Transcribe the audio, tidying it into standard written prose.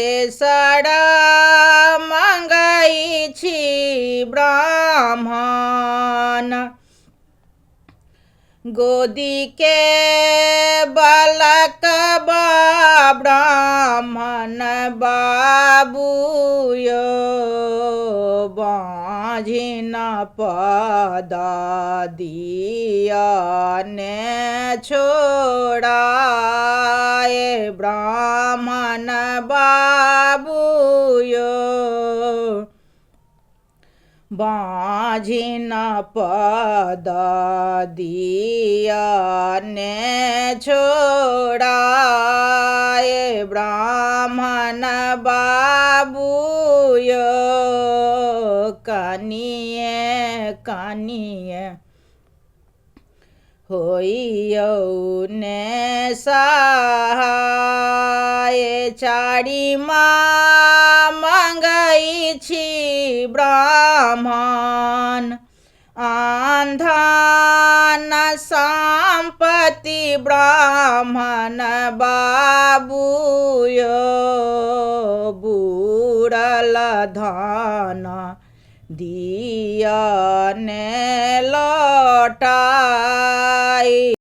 सड़ा मंगाई छी ब्राह्मण गोदी के बालक ब्राह्मण बाबू यो बाँझिन पद दिया ने छोड़ाए ब्राह्मण बाबू यो बाँझिन पद दिया ने छोड़ाए ब्राह्मण बाबू यो कनिए कनिए होइयौ ने सहाय चारिमा मंगई छी ब्राह्मण आंधन संपत्ति ब्राह्मण बाबू यो बूढ़ल धन दिया ने लौटाई।